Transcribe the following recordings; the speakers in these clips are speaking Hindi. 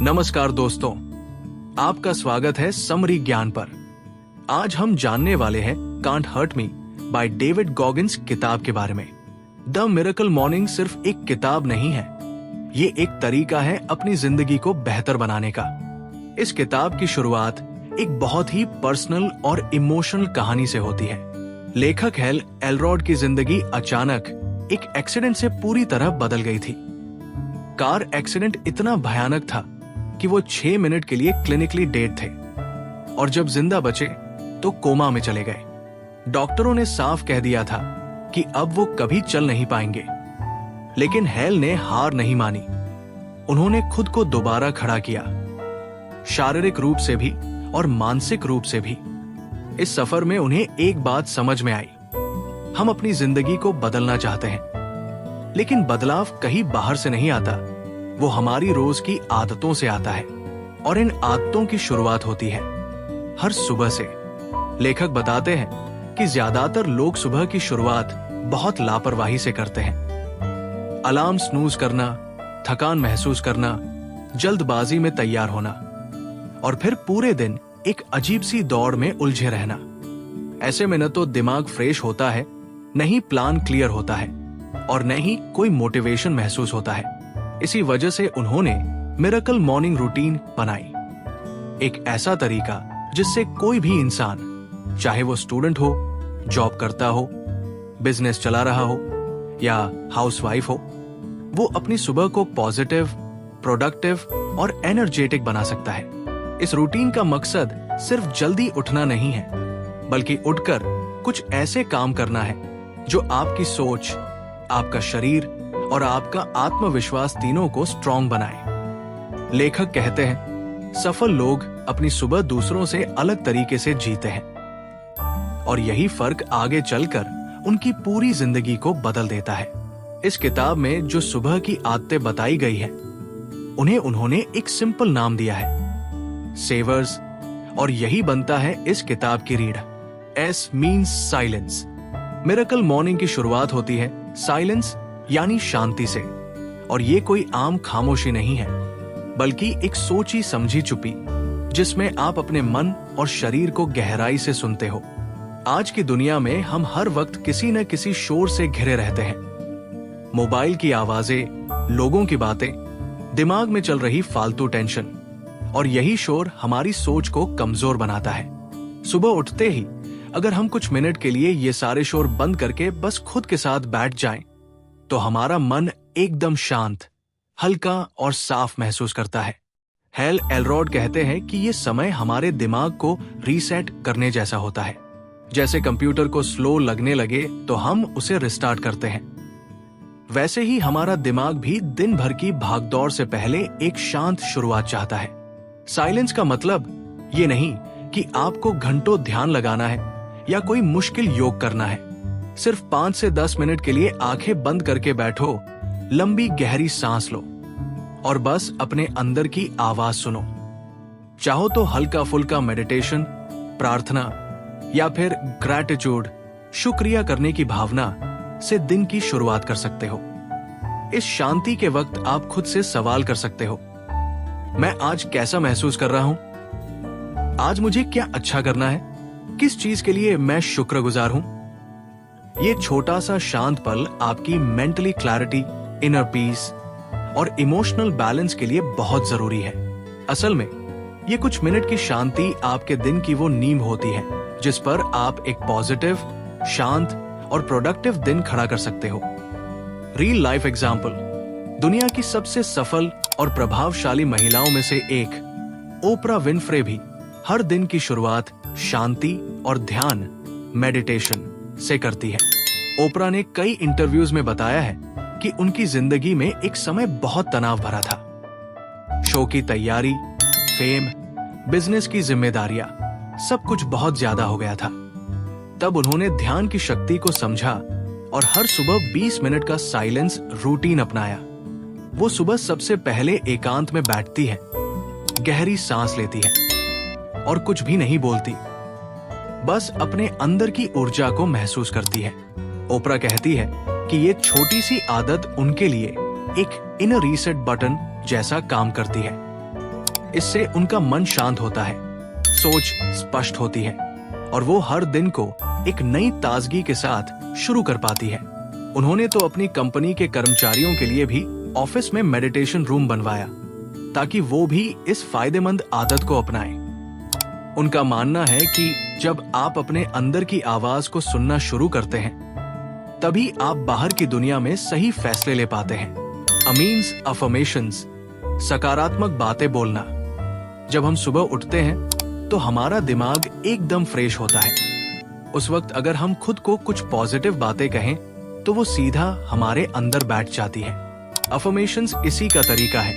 नमस्कार दोस्तों, आपका स्वागत है समरी ज्ञान पर। आज हम जानने वाले हैं can't hurt me by David Goggins किताब के बारे में। द मिरेकल मॉर्निंग सिर्फ एक किताब नहीं है, ये एक तरीका है अपनी जिंदगी को बेहतर बनाने का। इस किताब की शुरुआत एक बहुत ही पर्सनल और इमोशनल कहानी से होती है। लेखक हेल एलरॉड की जिंदगी अचानक एक एक्सीडेंट से पूरी तरह बदल गई थी। कार एक्सीडेंट इतना भयानक था कि वो 6 मिनट के लिए क्लिनिकली डेड थे और जब जिंदा बचे तो कोमा में चले गए। डॉक्टरों ने साफ कह दिया था कि अब वो कभी चल नहीं पाएंगे, लेकिन हेल ने हार नहीं मानी। उन्होंने खुद को दोबारा खड़ा किया, शारीरिक रूप से भी और मानसिक रूप से भी। इस सफर में उन्हें एक बात समझ में आई, हम अपनी जिंदगी को बदलना चाहते हैं, लेकिन बदलाव कहीं बाहर से नहीं आता, वो हमारी रोज की आदतों से आता है और इन आदतों की शुरुआत होती है हर सुबह से। लेखक बताते हैं कि ज्यादातर लोग सुबह की शुरुआत बहुत लापरवाही से करते हैं। अलार्म स्नूज करना, थकान महसूस करना, जल्दबाजी में तैयार होना और फिर पूरे दिन एक अजीब सी दौड़ में उलझे रहना। ऐसे में न तो दिमाग फ्रेश होता है, न ही प्लान क्लियर होता है और न ही कोई मोटिवेशन महसूस होता है। इसी वजह से उन्होंने मिरेकल मॉर्निंग रूटीन बनाई, एक ऐसा तरीका जिससे कोई भी इंसान, चाहे वो स्टूडेंट हो, जॉब करता हो, बिजनेस चला रहा हो या हाउसवाइफ हो, वो अपनी सुबह को पॉजिटिव, प्रोडक्टिव और एनर्जेटिक बना सकता है। इस रूटीन का मकसद सिर्फ जल्दी उठना नहीं है, बल्कि उठकर कुछ ऐसे काम करना है जो आपकी सोच, आपका शरीर और आपका आत्मविश्वास तीनों को स्ट्रॉन्ग बनाए। लेखक कहते हैं, सफल लोग अपनी सुबह दूसरों से अलग तरीके से जीते हैं और यही फर्क आगे चलकर उनकी पूरी जिंदगी को बदल देता है। इस किताब में जो सुबह की आदतें बताई गई हैं, उन्हें उन्होंने एक सिंपल नाम दिया है, सेवर्स, और यही बनता है इस किताब की रीढ़। S means silence. Miracle morning की शुरुआत होती है साइलेंस यानी शांति से, और ये कोई आम खामोशी नहीं है, बल्कि एक सोची समझी चुप्पी जिसमें आप अपने मन और शरीर को गहराई से सुनते हो। आज की दुनिया में हम हर वक्त किसी न किसी शोर से घिरे रहते हैं। मोबाइल की आवाजें, लोगों की बातें, दिमाग में चल रही फालतू टेंशन, और यही शोर हमारी सोच को कमजोर बनाता है। सुबह उठते ही अगर हम कुछ मिनट के लिए ये सारे शोर बंद करके बस खुद के साथ बैठ जाएं, तो हमारा मन एकदम शांत, हल्का और साफ महसूस करता है। हेल एलरॉड कहते हैं कि ये समय हमारे दिमाग को रीसेट करने जैसा होता है। जैसे कंप्यूटर को स्लो लगने लगे तो हम उसे रिस्टार्ट करते हैं, वैसे ही हमारा दिमाग भी दिन भर की भागदौड़ से पहले एक शांत शुरुआत चाहता है। साइलेंस का मतलब ये नहीं कि आपको घंटों ध्यान लगाना है या कोई मुश्किल योग करना है। सिर्फ 5 से 10 मिनट के लिए आंखें बंद करके बैठो, लंबी गहरी सांस लो और बस अपने अंदर की आवाज सुनो। चाहो तो हल्का फुल्का मेडिटेशन, प्रार्थना या फिर ग्रैटिट्यूड, शुक्रिया करने की भावना से दिन की शुरुआत कर सकते हो। इस शांति के वक्त आप खुद से सवाल कर सकते हो, मैं आज कैसा महसूस कर रहा हूं? आज मुझे क्या अच्छा करना है? किस चीज के लिए मैं शुक्रगुजार हूं? ये छोटा सा शांत पल आपकी मेंटली क्लैरिटी, इनर पीस और इमोशनल बैलेंस के लिए बहुत जरूरी है। असल में ये कुछ मिनट की शांति आपके दिन की वो नींव होती है जिस पर आप एक पॉजिटिव, शांत और प्रोडक्टिव दिन खड़ा कर सकते हो। रियल लाइफ एग्जाम्पल, दुनिया की सबसे सफल और प्रभावशाली महिलाओं में से एक ओपरा विनफ्रे भी हर दिन की शुरुआत शांति और ध्यान, मेडिटेशन से करती है। ओपरा ने कई इंटरव्यूज में बताया है कि उनकी जिंदगी में एक समय बहुत तनाव भरा था। शो की तैयारी, फेम, बिजनेस की जिम्मेदारियां, सब कुछ बहुत ज्यादा हो गया था। तब उन्होंने ध्यान की शक्ति को समझा और हर सुबह 20 मिनट का साइलेंस रूटीन अपनाया। वो सुबह सबसे पहले एकांत में बैठती है, गहरी सांस लेती है और कुछ भी नहीं बोलती, बस अपने अंदर की ऊर्जा को महसूस करती है। ओपरा कहती है कि ये छोटी सी आदत उनके लिए एक इनर रीसेट बटन जैसा काम करती है। इससे उनका मन शांत होता है, सोच स्पष्ट होती है और वो हर दिन को एक नई ताजगी के साथ शुरू कर पाती है। उन्होंने तो अपनी कंपनी के कर्मचारियों के लिए भी ऑफिस में मेडिटेशन रूम बनवाया ताकि वो भी इस फायदेमंद आदत को अपनाएं। उनका मानना है कि जब आप अपने अंदर की आवाज को सुनना शुरू करते हैं, तभी आप बाहर की दुनिया में सही फैसले ले पाते हैं। अमीन्स अफर्मेशंस, सकारात्मक बातें बोलना। जब हम सुबह उठते हैं तो हमारा दिमाग एकदम फ्रेश होता है। उस वक्त अगर हम खुद को कुछ पॉजिटिव बातें कहें तो वो सीधा हमारे अंदर बैठ जाती है। अफर्मेशंस इसी का तरीका है,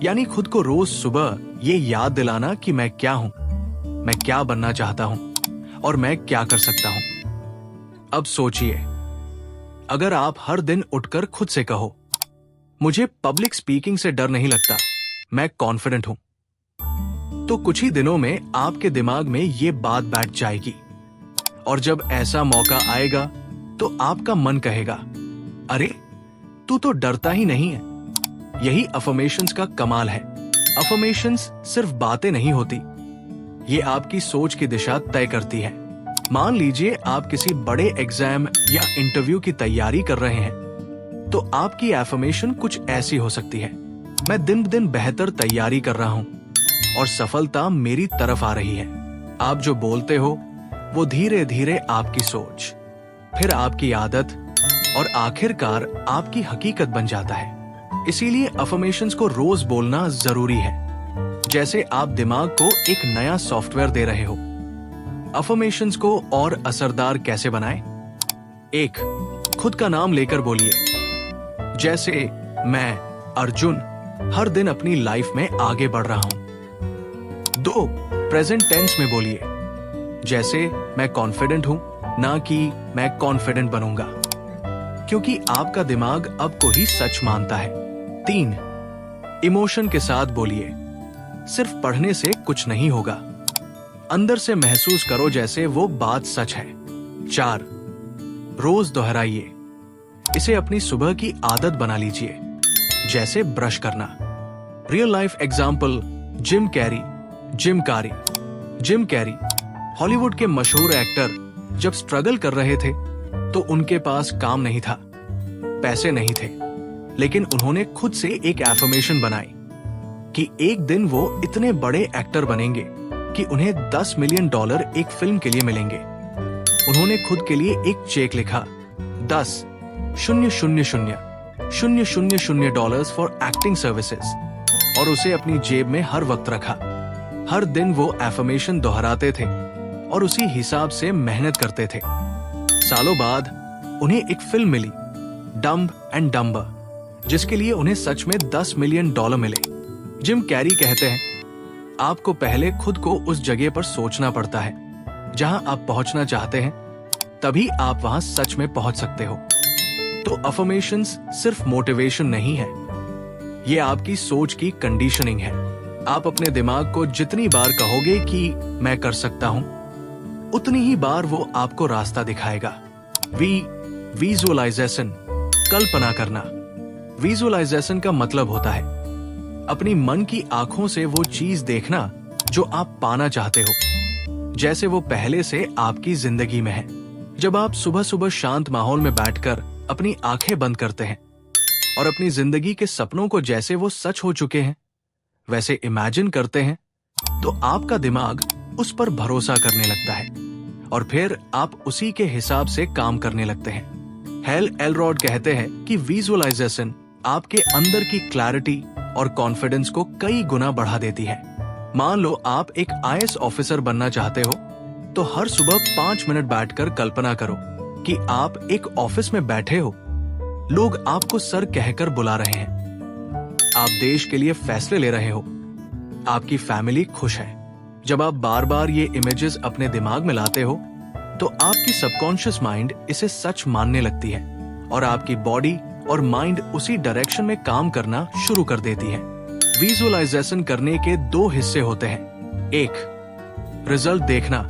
यानी खुद को रोज सुबह ये याद दिलाना कि मैं क्या हूं, मैं क्या बनना चाहता हूं और मैं क्या कर सकता हूं। अब सोचिए, अगर आप हर दिन उठकर खुद से कहो, मुझे पब्लिक स्पीकिंग से डर नहीं लगता, मैं कॉन्फिडेंट हूं, तो कुछ ही दिनों में आपके दिमाग में ये बात बैठ जाएगी। और जब ऐसा मौका आएगा तो आपका मन कहेगा, अरे तू तो डरता ही नहीं है। यही अफर्मेशंस का कमाल है। अफर्मेशंस सिर्फ बातें नहीं होती, ये आपकी सोच की दिशा तय करती है। मान लीजिए आप किसी बड़े एग्जाम या इंटरव्यू की तैयारी कर रहे हैं, तो आपकी एफर्मेशन कुछ ऐसी हो सकती है, मैं दिन ब दिन बेहतर तैयारी कर रहा हूं और सफलता मेरी तरफ आ रही है। आप जो बोलते हो वो धीरे धीरे आपकी सोच, फिर आपकी आदत और आखिरकार आपकी हकीकत बन जाता है। इसीलिए अफर्मेशंस को रोज बोलना जरूरी है, जैसे आप दिमाग को एक नया सॉफ्टवेयर दे रहे हो। अफर्मेशंस को और असरदार कैसे बनाएं? 1. खुद का नाम लेकर बोलिए, जैसे मैं अर्जुन हर दिन अपनी लाइफ में आगे बढ़ रहा हूं। 2. प्रेजेंट टेंस में बोलिए, जैसे मैं कॉन्फिडेंट हूं, ना कि मैं कॉन्फिडेंट बनूंगा, क्योंकि आपका दिमाग अब को ही सच मानता है। 3. इमोशन के साथ बोलिए, सिर्फ पढ़ने से कुछ नहीं होगा, अंदर से महसूस करो जैसे वो बात सच है। 4. रोज दोहराइए, इसे अपनी सुबह की आदत बना लीजिए, जैसे ब्रश करना। Real life example, Jim Carrey Hollywood के मशहूर एक्टर, जब स्ट्रगल कर रहे थे तो उनके पास काम नहीं था, पैसे नहीं थे, लेकिन उन्होंने खुद से एक एफर्मेशन बनाई कि एक दिन वो इतने बड़े एक्टर बनेंगे कि उन्हें $10 मिलियन एक फिल्म के लिए मिलेंगे। उन्होंने खुद के लिए एक चेक लिखा, 10,000,000 डॉलर्स फॉर एक्टिंग सर्विसेज, और उसे अपनी जेब में हर वक्त रखा। हर दिन वो एफर्मेशन दोहराते थे और उसी हिसाब से मेहनत करते थे। सालों बाद उन्हें एक फिल्म मिली, डम्ब एंड डम्बर, जिसके लिए उन्हें सच में $10 मिलियन मिले। जिम कैरी कहते हैं, आपको पहले खुद को उस जगह पर सोचना पड़ता है जहां आप पहुंचना चाहते हैं, तभी आप वहां सच में पहुंच सकते हो। तो अफर्मेशंस सिर्फ मोटिवेशन नहीं है, ये आपकी सोच की कंडीशनिंग है। आप अपने दिमाग को जितनी बार कहोगे कि मैं कर सकता हूं, उतनी ही बार वो आपको रास्ता दिखाएगा। विजुअलाइजेशन, कल्पना करना। विजुअलाइजेशन का मतलब होता है अपनी मन की आंखों से वो चीज देखना जो आप पाना चाहते हो, जैसे वो पहले से आपकी जिंदगी में है। जब आप सुबह सुबह शांत माहौल में बैठकर अपनी आंखें बंद करते हैं और अपनी जिंदगी के सपनों को जैसे वो सच हो चुके हैं वैसे इमेजिन करते हैं, तो आपका दिमाग उस पर भरोसा करने लगता है और फिर आप उसी के हिसाब से काम करने लगते हैं। हेल एलरॉड कहते हैं कि विजुअलाइजेशन आपके अंदर की क्लैरिटी और कॉन्फिडेंस को कई गुना बढ़ा देती है। मान लो आप एक IAS ऑफिसर बनना चाहते हो, तो हर सुबह 5 मिनट बैठकर कल्पना करो कि आप एक ऑफिस में बैठे हो, लोग आपको सर कहकर बुला रहे हैं, आप देश के लिए फैसले ले रहे हो, आपकी फैमिली खुश है। जब आप बार बार ये इमेजेस अपने दिमाग में लाते हो, तो आपकी सबकॉन्शियस माइंड इसे सच मानने लगती है और आपकी बॉडी और माइंड उसी डायरेक्शन में काम करना शुरू कर देती है। विजुअलाइजेशन करने के 2 हिस्से होते हैं। 1, रिजल्ट देखना,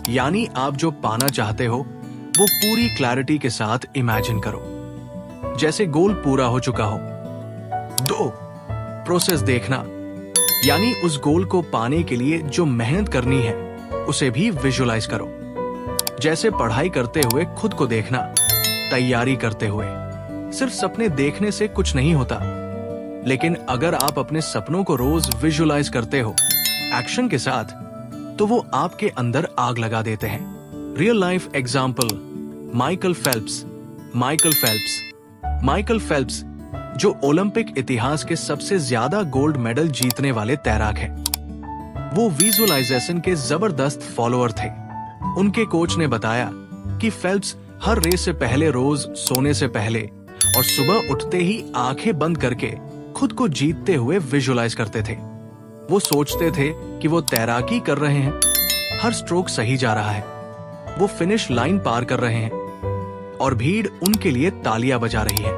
यानी आप जो पाना चाहते हो वो पूरी क्लैरिटी के साथ इमेजिन करो, जैसे गोल पूरा हो चुका हो। 2, प्रोसेस देखना, यानी उस गोल को पाने के लिए जो मेहनत करनी है उसे भी विजुलाइज करो। जैसे पढ़ाई करते हुए खुद को देखना, तैयारी करते हुए। सिर्फ सपने देखने से कुछ नहीं होता, लेकिन अगर आप अपने सपनों को रोज विजुलाइज करते हो एक्शन के साथ, तो वो आपके अंदर आग लगा देते हैं। Real life example, Michael Phelps. Michael Phelps जो ओलंपिक इतिहास के सबसे ज्यादा गोल्ड मेडल जीतने वाले तैराक हैं। वो विजुअलाइजेशन के जबरदस्त फॉलोअर थे। उनके कोच ने बताया कि फेल्प्स हर रेस से पहले रोज सोने से पहले और सुबह उठते ही आंखें बंद करके खुद को जीतते हुए विजुअलाइज करते थे। वो सोचते थे कि वो तैराकी कर रहे हैं, हर स्ट्रोक सही जा रहा है, वो फिनिश लाइन पार कर रहे हैं और भीड़ उनके लिए तालियां बजा रही है।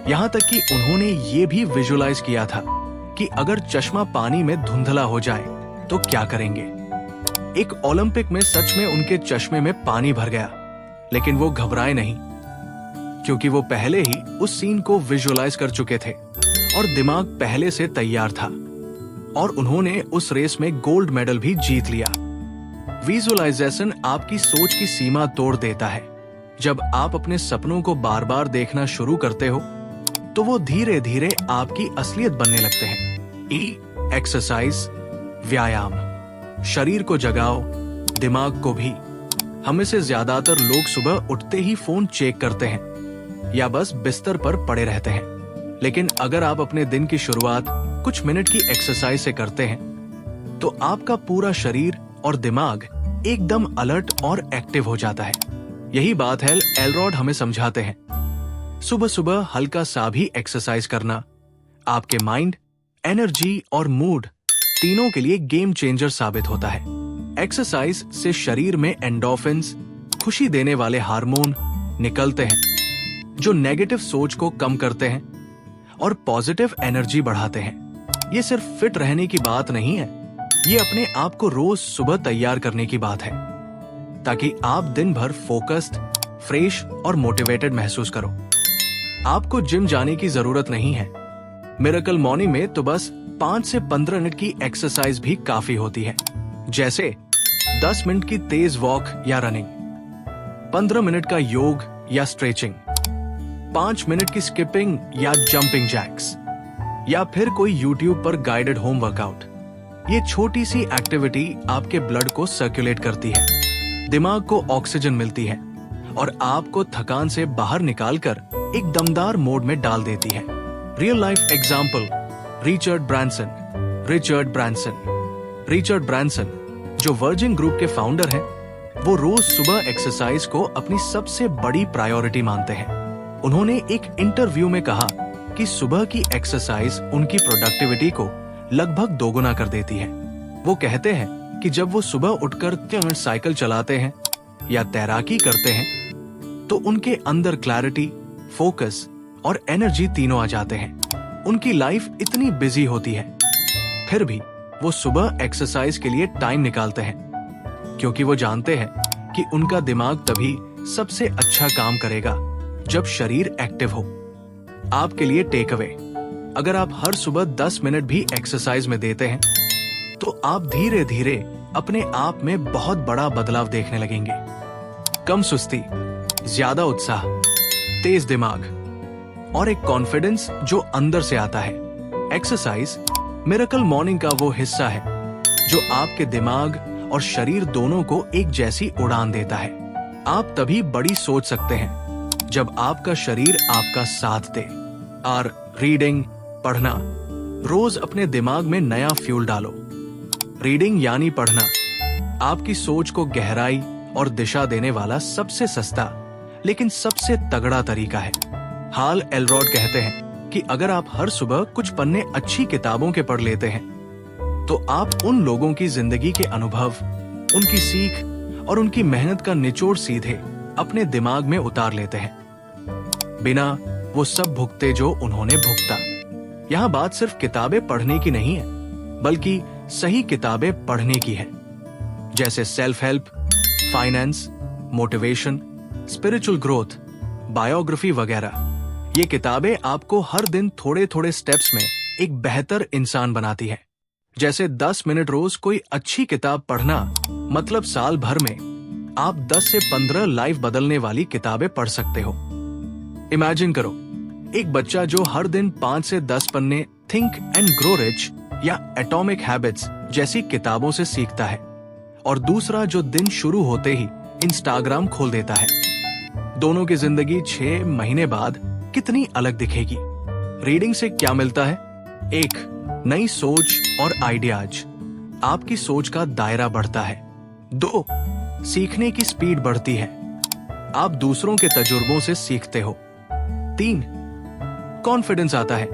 यहां तक कि उन्होंने ये भी विजुअलाइज किया था कि अगर चश्मा पानी में धुंधला हो जाए तो क्या करेंगे। एक ओलंपिक में सच में उनके चश्मे में पानी भर गया, लेकिन वो घबराए नहीं, क्योंकि वो पहले ही उस सीन को विजुअलाइज कर चुके थे और दिमाग पहले से तैयार था, और उन्होंने उस रेस में गोल्ड मेडल भी जीत लिया। विजुअलाइजेशन आपकी सोच की सीमा तोड़ देता है। जब आप अपने सपनों को बार बार देखना शुरू करते हो, तो वो धीरे धीरे आपकी असलियत बनने लगते हैं। एक्सरसाइज, व्यायाम, शरीर को जगाओ, दिमाग को भी। हमें से ज्यादातर लोग सुबह उठते ही फोन चेक करते हैं या बस बिस्तर पर पड़े रहते हैं। लेकिन अगर आप अपने दिन की शुरुआत कुछ मिनट की एक्सरसाइज से करते हैं, तो आपका पूरा शरीर और दिमाग एकदम अलर्ट और एक्टिव हो जाता है। यही बात है एलरॉड हमें समझाते हैं। सुबह सुबह हल्का सा भी एक्सरसाइज करना आपके माइंड, एनर्जी और मूड तीनों के लिए गेम चेंजर साबित होता है। एक्सरसाइज से शरीर में एंडोर्फिन्स, खुशी देने वाले हार्मोन निकलते हैं, जो नेगेटिव सोच को कम करते हैं और पॉजिटिव एनर्जी बढ़ाते हैं। ये सिर्फ फिट रहने की बात नहीं है, ये अपने आप को रोज सुबह तैयार करने की बात है, ताकि आप दिन भर फोकस्ड, फ्रेश और मोटिवेटेड महसूस करो। आपको जिम जाने की जरूरत नहीं है। मिरेकल मॉर्निंग में तो बस 5 से 15 मिनट की एक्सरसाइज भी काफी होती है, जैसे 10 मिनट की तेज वॉक या रनिंग, 15 मिनट का योग या स्ट्रेचिंग, 5 मिनट की स्किपिंग या जंपिंग जैक्स, या फिर कोई YouTube पर गाइडेड होम वर्कआउट। ये छोटी सी एक्टिविटी आपके ब्लड को सर्कुलेट करती है, दिमाग को ऑक्सीजन मिलती है और आपको थकान से बाहर निकालकर एक दमदार मोड में डाल देती है। Real life example, Richard Branson जो वर्जिन ग्रुप के फाउंडर हैं, वो रोज सुबह एक्सरसाइज को अपनी सबसे बड़ी प्रायोरिटी मानते हैं। उन्होंने एक इंटरव्यू में कहा कि सुबह की एक्सरसाइज उनकी प्रोडक्टिविटी को लगभग दोगुना कर देती है। वो कहते हैं कि जब वो सुबह उठकर साइकिल चलाते हैं या तैराकी करते हैं, तो उनके अंदर क्लैरिटी, फोकस और एनर्जी तीनों आ जाते हैं। उनकी लाइफ इतनी बिजी होती है, फिर भी वो सुबह एक्सरसाइज के लिए टाइम निकालते हैं, क्योंकि वो जानते हैं कि उनका दिमाग तभी सबसे अच्छा काम करेगा जब शरीर एक्टिव हो। आपके लिए टेक अवे, अगर आप हर सुबह 10 मिनट भी एक्सरसाइज में देते हैं, तो आप धीरे धीरे अपने आप में बहुत बड़ा बदलाव देखने लगेंगे। कम सुस्ती, ज्यादा उत्साह, तेज दिमाग और एक कॉन्फिडेंस जो अंदर से आता है। एक्सरसाइज मिरेकल मॉर्निंग का वो हिस्सा है जो आपके दिमाग और शरीर दोनों को एक जैसी उड़ान देता है। आप तभी बड़ी सोच सकते हैं जब आपका शरीर आपका साथ दे। और रीडिंग, पढ़ना, रोज अपने दिमाग में नया फ्यूल डालो। रीडिंग यानी पढ़ना आपकी सोच को गहराई और दिशा देने वाला सबसे सस्ता लेकिन सबसे तगड़ा तरीका है। हाल एलरॉड कहते हैं कि अगर आप हर सुबह कुछ पन्ने अच्छी किताबों के पढ़ लेते हैं, तो आप उन लोगों की जिंदगी के अनुभव, उनकी सीख और उनकी मेहनत का निचोड़ सीधे अपने दिमाग में उतार लेते हैं, बिना वो सब भुगते जो उन्होंने भुगता। यहाँ बात सिर्फ किताबें पढ़ने की नहीं है, बल्कि सही किताबें पढ़ने की है, जैसे self help, finance, motivation, spiritual growth, biography वगैरह। ये किताबें आपको हर दिन थोड़े थोड़े स्टेप्स में एक बेहतर इंसान बनाती है, जैसे 10 मिनट रोज कोई अच्छी किताब पढ़ना, मतलब साल भर में आप 10 से 15 लाइफ बदलने वाली किताबें पढ़ सकते हो। इमेजिन करो, एक बच्चा जो हर दिन 5 से 10 पन्ने थिंक एंड ग्रो रिच या एटॉमिक हैबिट्स जैसी किताबों से सीखता है, और दूसरा जो दिन शुरू होते ही इंस्टाग्राम खोल देता है। दोनों की जिंदगी 6 महीने बाद कितनी अलग दिखेगी। रीडिंग से क्या मिलता है? 1, नई सोच और आइडियाज, आपकी सोच का दायरा बढ़ता है। 2, सीखने की स्पीड बढ़ती है, आप दूसरों के तजुर्बों से सीखते हो। 3, कॉन्फिडेंस आता है,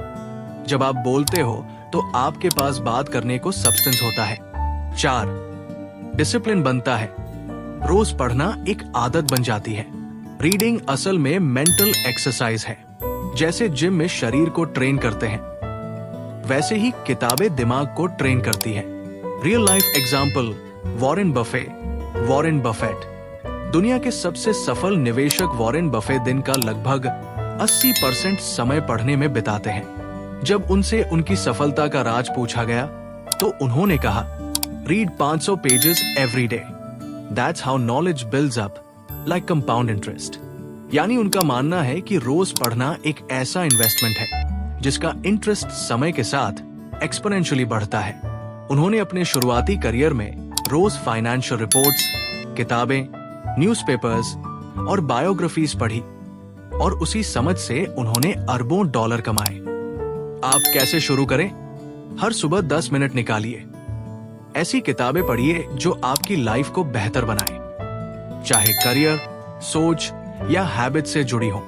जब आप बोलते हो तो आपके पास बात करने को सब्सटेंस होता है। 4, डिसिप्लिन बनता है, रोज पढ़ना एक आदत बन जाती है। रीडिंग असल में मेंटल एक्सरसाइज है। जैसे जिम में शरीर को ट्रेन करते हैं, वैसे ही किताबें दिमाग को ट्रेन करती है। Real life example, Warren Buffett. दुनिया के सबसे सफल निवेशक वॉरेन बफे दिन का लगभग 80% समय पढ़ने में बिताते हैं। जब उनसे उनकी सफलता का राज पूछा गया तो उन्होंने कहा, read 500 pages every day, that's how knowledge builds up like compound interest. यानी उनका मानना है कि रोज पढ़ना एक ऐसा इन्वेस्टमेंट है जिसका इंटरेस्ट समय के साथ एक्सपोनेंशियली बढ़ता है। उन्होंने अपने शुरुआती करियर में रोज फाइनेंशियल रिपोर्ट्स, किताबें, न्यूज़पेपर्स और बायोग्राफीज पढ़ी, और उसी समझ से उन्होंने अरबों डॉलर कमाए। आप कैसे शुरू करें? हर सुबह 10 मिनट निकालिए, ऐसी किताबें पढ़िए जो आपकी लाइफ को बेहतर बनाए, चाहे करियर, सोच या हैबिट से जुड़ी हो।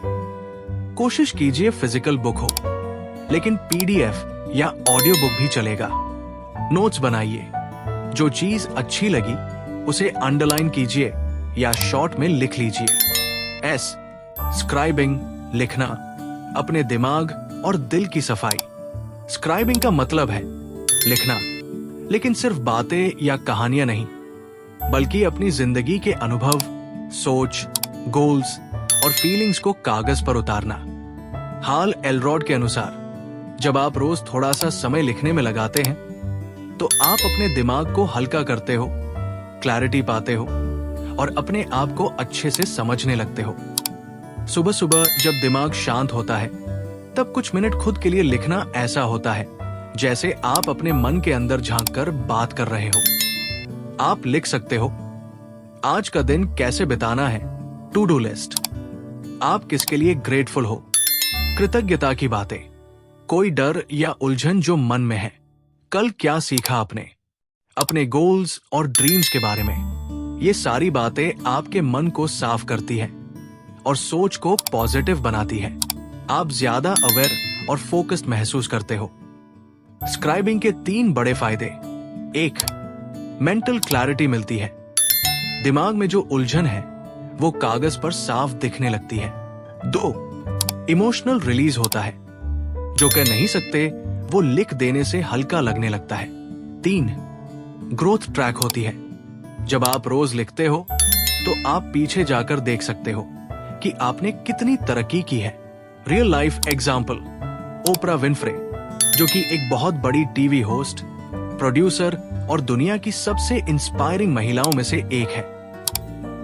कोशिश कीजिए फिजिकल बुक हो, लेकिन पीडीएफ या ऑडियो बुक भी चलेगा। नोट्स बनाइए, जो चीज अच्छी लगी उसे अंडरलाइन कीजिए या शॉर्ट में लिख लीजिए। S, स्क्राइबिंग, लिखना, अपने दिमाग और दिल की सफाई। स्क्राइबिंग का मतलब है लिखना, लेकिन सिर्फ बातें या कहानियां नहीं, बल्कि अपनी जिंदगी के अनुभव, सोच, गोल्स और फीलिंग्स को कागज पर उतारना। हाल एलरॉड के अनुसार, जब आप रोज थोड़ा सा समय लिखने में लगाते हैं तो आप अपने दिमाग को हल्का करते हो, क्लैरिटी पाते हो और अपने आप को अच्छे से समझने लगते हो। सुबह सुबह जब दिमाग शांत होता है तब कुछ मिनट खुद के लिए लिखना ऐसा होता है जैसे आप अपने मन के अंदर झांककर बात कर रहे हो। आप लिख सकते हो, आज का दिन कैसे बिताना है, टू डू लिस्ट। आप किसके लिए ग्रेटफुल हो, कृतज्ञता की बातें। कोई डर या उलझन जो मन में है, कल क्या सीखा आपने, अपने गोल्स और ड्रीम्स के बारे में। ये सारी बातें आपके मन को साफ करती है और सोच को पॉजिटिव बनाती है। आप ज्यादा अवेयर और फोकस्ड महसूस करते हो। स्क्राइबिंग के 3 बड़े फायदे। 1, मेंटल क्लैरिटी मिलती है, दिमाग में जो उलझन है वो कागज पर साफ दिखने लगती है। 2, इमोशनल रिलीज होता है, जो कह नहीं सकते वो लिख देने से हल्का लगने लगता है। 3, ग्रोथ ट्रैक होती है, जब आप रोज लिखते हो तो आप पीछे जाकर देख सकते हो कि आपने कितनी तरक्की की है। Real life example, Oprah Winfrey, जो कि एक बहुत बड़ी टीवी होस्ट, प्रोड्यूसर और दुनिया की सबसे इंस्पायरिंग महिलाओं में से एक है।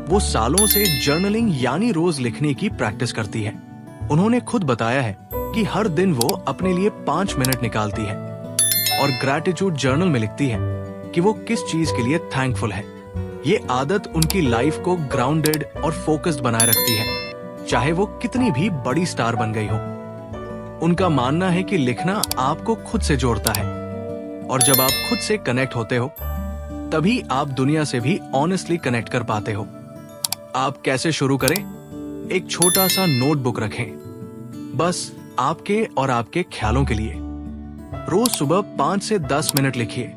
वो सालों से जर्नलिंग यानी रोज लिखने की प्रैक्टिस करती है। उन्होंने खुद बताया है कि हर दिन वो अपने लिए 5 मिनट निकालती है और ग्रैटिट्यूड जर्नल में लिखती है कि वो किस चीज के लिए थैंकफुल है। ये आदत उनकी लाइफ को ग्राउंडेड और फोकस्ड बनाए रखती है, चाहे वो कितनी भी बड़ी स्टार बन गई हो। उनका मानना है कि लिखना आपको खुद से जोड़ता है, और जब आप खुद से कनेक्ट होते हो तभी आप दुनिया से भी ऑनेस्टली कनेक्ट कर पाते हो। आप कैसे शुरू करें? एक छोटा सा नोटबुक रखें, बस आपके और आपके ख्यालों के लिए। रोज सुबह 5 से 10 मिनट लिखिए,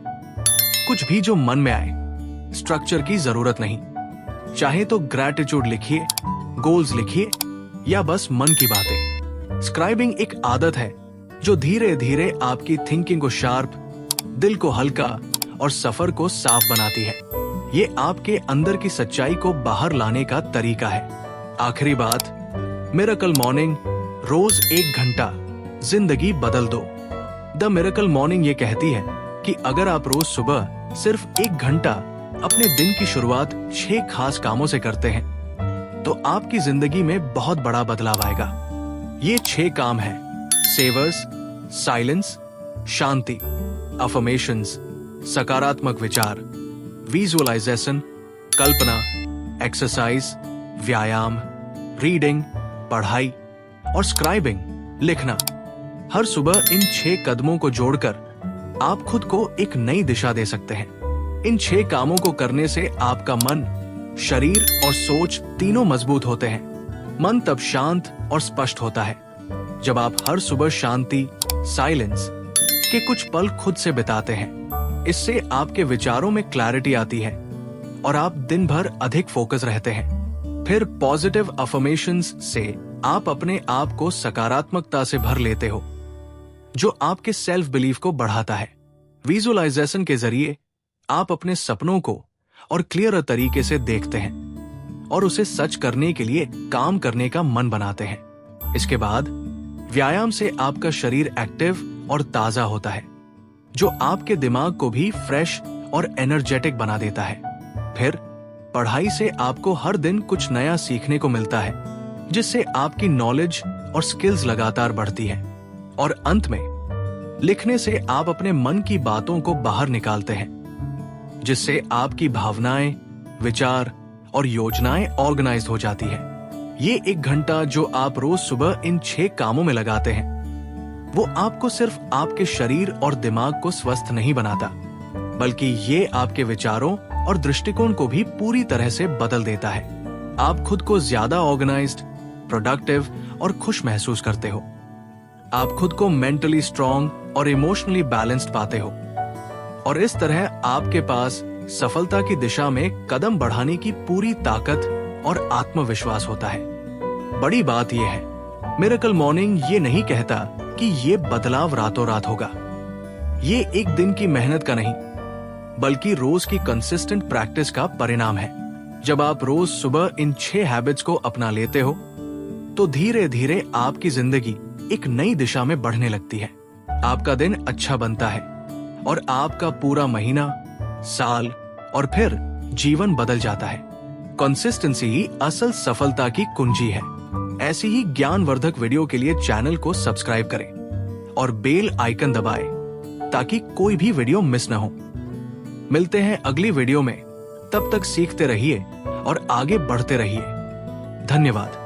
कुछ भी जो मन में आए, स्ट्रक्चर की जरूरत नहीं। चाहे तो ग्रैटिट्यूड लिखिए, गोल्स लिखिए या बस मन की बातें। स्क्राइबिंग एक आदत है जो धीरे धीरे आपकी थिंकिंग को शार्प, दिल को हल्का और सफर को साफ बनाती है। ये आपके अंदर की सच्चाई को बाहर लाने का तरीका है। आखिरी बात, मिरेकल मॉर्निंग, रोज 1 घंटा जिंदगी बदल दो। द मिरेकल मॉर्निंग ये कहती है कि अगर आप रोज सुबह सिर्फ 1 घंटा अपने दिन की शुरुआत 6 खास कामों से करते हैं तो आपकी जिंदगी में बहुत बड़ा बदलाव आएगा। ये 6 काम हैं: सेवर्स, साइलेंस, शांति, अफर्मेशंस, सकारात्मक विचार, विजुअलाइजेशन, कल्पना, एक्सरसाइज, व्यायाम, रीडिंग, पढ़ाई और स्क्राइबिंग, लिखना। हर सुबह इन 6 कदमों को जोड़कर आप खुद को एक नई दिशा दे सकते हैं। इन 6 कामों को करने से आपका मन, शरीर और सोच तीनों मजबूत होते हैं। मन तब शांत और स्पष्ट होता है जब आप हर सुबह शांति, साइलेंस के कुछ पल खुद से बिताते हैं। इससे आपके विचारों में क्लैरिटी आती है और आप दिन भर अधिक फोकस रहते हैं। फिर पॉजिटिव अफर्मेशंस से आप अपने आप को सकारात्मकता से भर लेते हो, जो आपके सेल्फ बिलीफ को बढ़ाता है। विजुअलाइजेशन के जरिए आप अपने सपनों को और क्लियर तरीके से देखते हैं और उसे सच करने के लिए काम करने का मन बनाते हैं। इसके बाद व्यायाम से आपका शरीर एक्टिव और ताजा होता है, जो आपके दिमाग को भी फ्रेश और एनर्जेटिक बना देता है। फिर पढ़ाई से आपको हर दिन कुछ नया सीखने को मिलता है, जिससे आपकी नॉलेज और स्किल्स लगातार बढ़ती हैं। और अंत में लिखने से आप अपने मन की बातों को बाहर निकालते हैं, जिससे आपकी भावनाएं, विचार और योजनाएं ऑर्गेनाइज हो जाती है। ये 1 घंटा जो आप रोज सुबह इन 6 कामों में लगाते हैं, वो आपको सिर्फ आपके शरीर और दिमाग को स्वस्थ नहीं बनाता, बल्कि ये आपके विचारों और दृष्टिकोण को भी पूरी तरह से बदल देता है। आप खुद को ज्यादा ऑर्गेनाइज्ड, प्रोडक्टिव और खुश महसूस करते हो। आप खुद को मेंटली स्ट्रांग और इमोशनली बैलेंस्ड पाते हो और इस तरह आपके पास सफलता की दिशा में कदम बढ़ाने की पूरी ताकत और आत्मविश्वास होता है। बड़ी बात यह है, मिरेकल मॉर्निंग ये नहीं कहता कि ये बदलाव रातों रात होगा। ये एक दिन की मेहनत का नहीं, बल्कि रोज की कंसिस्टेंट प्रैक्टिस का परिणाम है। जब आप रोज सुबह इन 6 हैबिट्स को अपना लेते हो, तो धीरे धीरे आपकी जिंदगी एक नई दिशा में बढ़ने लगती है। आपका दिन अच्छा बनता है और आपका पूरा महीना, साल और फिर जीवन बदल जाता है। कंसिस्टेंसी ही असल सफलता की कुंजी है। ऐसी ही ज्ञानवर्धक वीडियो के लिए चैनल को सब्सक्राइब करें और बेल आइकन दबाएं ताकि कोई भी वीडियो मिस न हो। मिलते हैं अगली वीडियो में। तब तक सीखते रहिए और आगे बढ़ते रहिए। धन्यवाद।